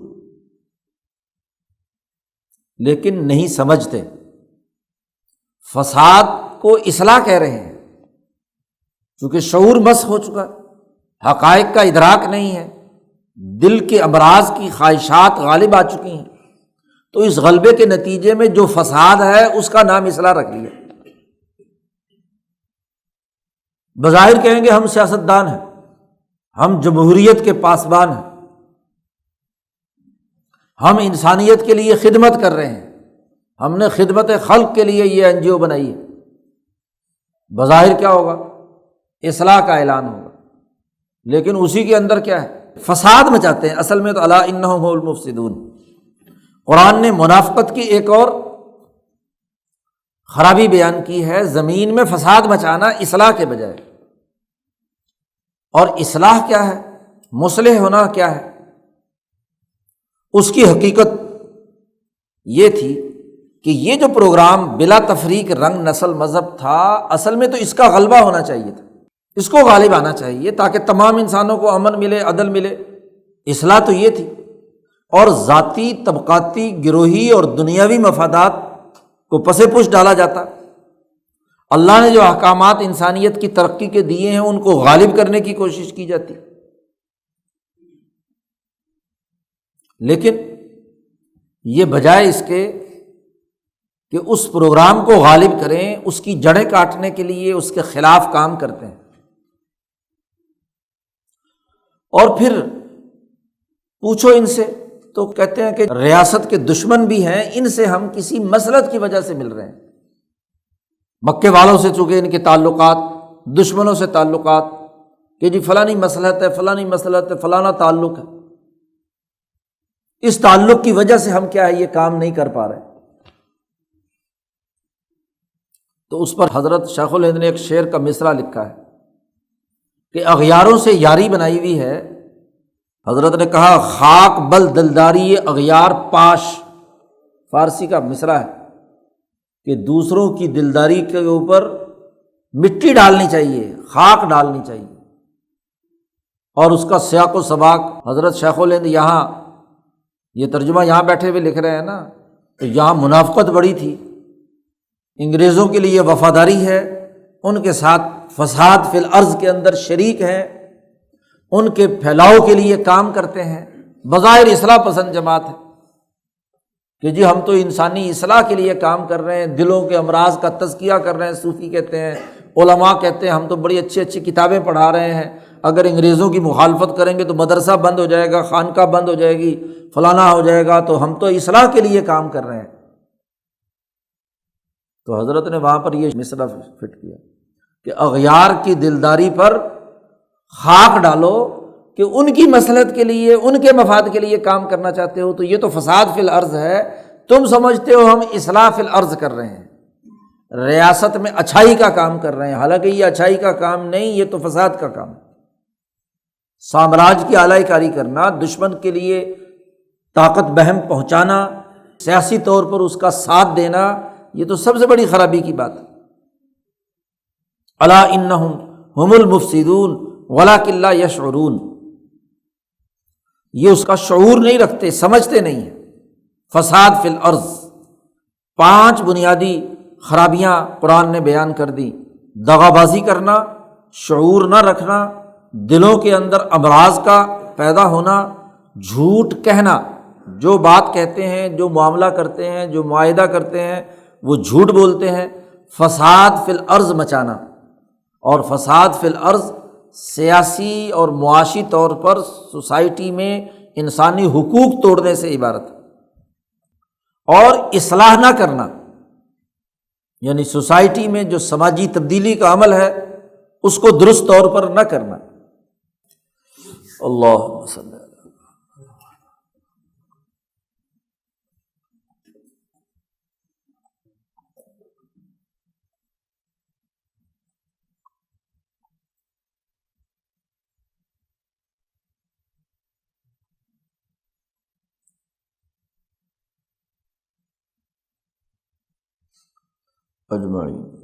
لیکن نہیں سمجھتے، فساد کو اصلاح کہہ رہے ہیں، چونکہ شعور مس ہو چکا، حقائق کا ادراک نہیں ہے، دل کے امراض کی خواہشات غالب آ چکی ہیں، تو اس غلبے کے نتیجے میں جو فساد ہے اس کا نام اصلاح رکھ لیا۔ بظاہر کہیں گے ہم سیاستدان ہیں، ہم جمہوریت کے پاسبان ہیں، ہم انسانیت کے لیے خدمت کر رہے ہیں، ہم نے خدمت خلق کے لیے یہ NGO بنائی ہے۔ بظاہر کیا ہوگا؟ اصلاح کا اعلان ہوگا، لیکن اسی کے اندر کیا ہے؟ فساد مچاتے ہیں۔ اصل میں تو الا انہم هم المفسدون۔ قرآن نے منافقت کی ایک اور خرابی بیان کی ہے، زمین میں فساد مچانا اصلاح کے بجائے۔ اور اصلاح کیا ہے؟ مصلح ہونا کیا ہے؟ اس کی حقیقت یہ تھی کہ یہ جو پروگرام بلا تفریق رنگ نسل مذہب تھا، اصل میں تو اس کا غلبہ ہونا چاہیے تھا، اس کو غالب آنا چاہیے تاکہ تمام انسانوں کو امن ملے، عدل ملے۔ اصلاح تو یہ تھی، اور ذاتی، طبقاتی، گروہی اور دنیاوی مفادات کو پس پش ڈالا جاتا۔ اللہ نے جو احکامات انسانیت کی ترقی کے دیے ہیں ان کو غالب کرنے کی کوشش کی جاتی، لیکن یہ بجائے اس کے کہ اس پروگرام کو غالب کریں، اس کی جڑیں کاٹنے کے لیے اس کے خلاف کام کرتے ہیں۔ اور پھر پوچھو ان سے تو کہتے ہیں کہ ریاست کے دشمن بھی ہیں، ان سے ہم کسی مصلحت کی وجہ سے مل رہے ہیں۔ مکے والوں سے چونکہ ان کے تعلقات، دشمنوں سے تعلقات، کہ جی فلانی مصلحت ہے، فلانی مصلحت ہے، فلانا تعلق ہے، اس تعلق کی وجہ سے ہم کیا ہے یہ کام نہیں کر پا رہے۔ تو اس پر حضرت شیخ الہند نے ایک شعر کا مصرع لکھا ہے کہ اغیاروں سے یاری بنائی ہوئی ہے۔ حضرت نے کہا خاک بل دلداری اغیار پاش، فارسی کا مصرع ہے کہ دوسروں کی دلداری کے اوپر مٹی ڈالنی چاہیے، خاک ڈالنی چاہیے۔ اور اس کا سیاق و سباق حضرت شیخ الہند یہاں یہ ترجمہ یہاں بیٹھے ہوئے لکھ رہے ہیں نا، تو یہاں منافقت بڑی تھی، انگریزوں کے لیے وفاداری ہے، ان کے ساتھ فساد فی الارض کے اندر شریک ہیں، ان کے پھیلاؤ کے لیے کام کرتے ہیں، بظاہر اصلاح پسند جماعت ہے کہ جی ہم تو انسانی اصلاح کے لیے کام کر رہے ہیں، دلوں کے امراض کا تزکیہ کر رہے ہیں، صوفی کہتے ہیں، علماء کہتے ہیں ہم تو بڑی اچھی اچھی کتابیں پڑھا رہے ہیں، اگر انگریزوں کی مخالفت کریں گے تو مدرسہ بند ہو جائے گا، خانقاہ بند ہو جائے گی، فلانا ہو جائے گا، تو ہم تو اصلاح کے لیے کام کر رہے ہیں۔ تو حضرت نے وہاں پر یہ مصرع فٹ کیا کہ اغیار کی دلداری پر خاک ڈالو کہ ان کی مصلحت کے لیے، ان کے مفاد کے لیے کام کرنا چاہتے ہو، تو یہ تو فساد فی الارض ہے، تم سمجھتے ہو ہم اصلاح فی الارض کر رہے ہیں، ریاست میں اچھائی کا کام کر رہے ہیں، حالانکہ یہ اچھائی کا کام نہیں، یہ تو فساد کا کام ہے۔ سامراج کی اعلی کاری کرنا، دشمن کے لیے طاقت بہم پہنچانا، سیاسی طور پر اس کا ساتھ دینا، یہ تو سب سے بڑی خرابی کی بات ہے۔ الا انہم ہم المفسدون ولکن لا یشعرون، یہ اس کا شعور نہیں رکھتے، سمجھتے نہیں ہیں۔ فساد فی الارض، 5 بنیادی خرابیاں قرآن نے بیان کر دی: دغا بازی کرنا، شعور نہ رکھنا، دلوں کے اندر امراض کا پیدا ہونا، جھوٹ کہنا، جو بات کہتے ہیں، جو معاملہ کرتے ہیں، جو معاہدہ کرتے ہیں وہ جھوٹ بولتے ہیں، فساد فی الارض مچانا، اور فساد فی الارض سیاسی اور معاشی طور پر سوسائٹی میں انسانی حقوق توڑنے سے عبارت ہے، اور اصلاح نہ کرنا، یعنی سوسائٹی میں جو سماجی تبدیلی کا عمل ہے اس کو درست طور پر نہ کرنا۔ اللہ صلی اللہ اجمعین۔